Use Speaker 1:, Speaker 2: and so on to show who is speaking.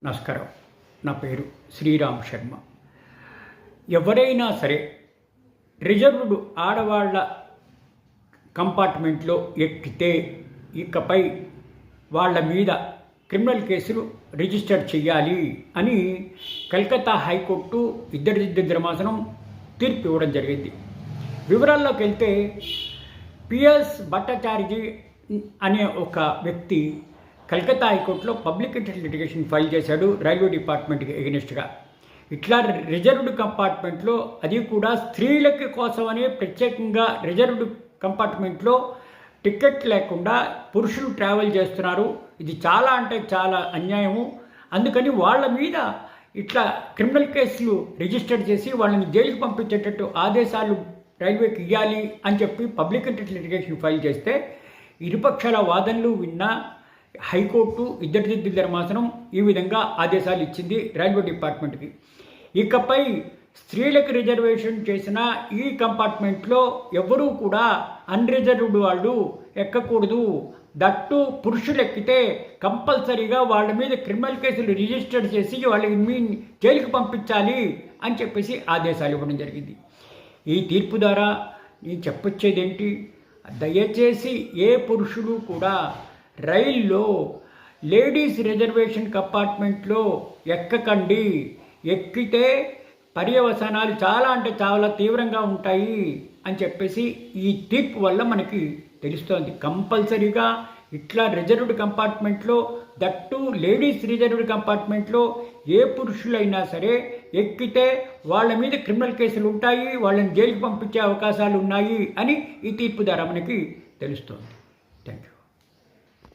Speaker 1: నమస్కారం. నా పేరు శ్రీరామ్ శర్మ. ఎవరైనా సరే రిజర్వ్డ్ ఆడవాళ్ళ కంపార్ట్మెంట్లో ఎక్కితే ఇకపై వాళ్ళ మీద క్రిమినల్ కేసులు రిజిస్టర్ చేయాలి అని కలకత్తా హైకోర్టు ఇద్దరి ధర్మాసనం తీర్పు ఇవ్వడం జరిగింది. వివరాల్లోకి వెళ్తే పిఎస్ భట్టాచార్జీ అనే ఒక వ్యక్తి కలకత్తా హైకోర్టులో పబ్లిక్ ఇంట్రెస్ట్ లిటిగేషన్ ఫైల్ చేశాడు రైల్వే డిపార్ట్మెంట్కి ఎగెనిస్ట్గా. ఇట్లా రిజర్వ్డ్ కంపార్ట్మెంట్లో, అది కూడా స్త్రీలకి కోసమని ప్రత్యేకంగా రిజర్వ్డ్ కంపార్ట్మెంట్లో టికెట్ లేకుండా పురుషులు ట్రావెల్ చేస్తున్నారు. ఇది చాలా అంటే చాలా అన్యాయము. అందుకని వాళ్ళ మీద ఇట్లా క్రిమినల్ కేసులు రిజిస్టర్ చేసి వాళ్ళని జైలుకి పంపించేటట్టు ఆదేశాలు రైల్వేకి ఇవ్వాలి అని చెప్పి పబ్లిక్ ఇంట్రెస్ట్ లిటిగేషన్ ఫైల్ చేస్తే ఇరుపక్షాల వాదనలు విన్న హైకోర్టు ఇద్దరి ధర్మాసనం ఈ విధంగా ఆదేశాలు ఇచ్చింది రైల్వే డిపార్ట్మెంట్కి. ఇకపై స్త్రీలకు రిజర్వేషన్ చేసిన ఈ కంపార్ట్మెంట్లో ఎవరూ కూడా అన్రిజర్వ్డ్ వాళ్ళు ఎక్కకూడదు. దట్టు పురుషులు ఎక్కితే కంపల్సరీగా వాళ్ళ మీద క్రిమినల్ కేసులు రిజిస్టర్ చేసి వాళ్ళని జైలుకి పంపించాలి అని చెప్పేసి ఆదేశాలు ఇవ్వడం జరిగింది. ఈ తీర్పు ద్వారా నేను చెప్పొచ్చేది ఏంటి, దయచేసి ఏ పురుషులు కూడా రైల్లో లేడీస్ రిజర్వేషన్ కంపార్ట్మెంట్లో ఎక్కకండి. ఎక్కితే పర్యవసానాలు చాలా అంటే చాలా తీవ్రంగా ఉంటాయి అని చెప్పేసి ఈ తీర్పు వల్ల మనకి తెలుస్తోంది. కంపల్సరీగా ఇట్లా రిజర్వ్డ్ కంపార్ట్మెంట్లో, దట్టు లేడీస్ రిజర్వ్డ్ కంపార్ట్మెంట్లో ఏ పురుషులైనా సరే ఎక్కితే వాళ్ళ మీద క్రిమినల్ కేసులు ఉంటాయి, వాళ్ళని జైలుకి పంపించే అవకాశాలు ఉన్నాయి అని ఈ తీర్పు ద్వారా మనకి తెలుస్తోంది.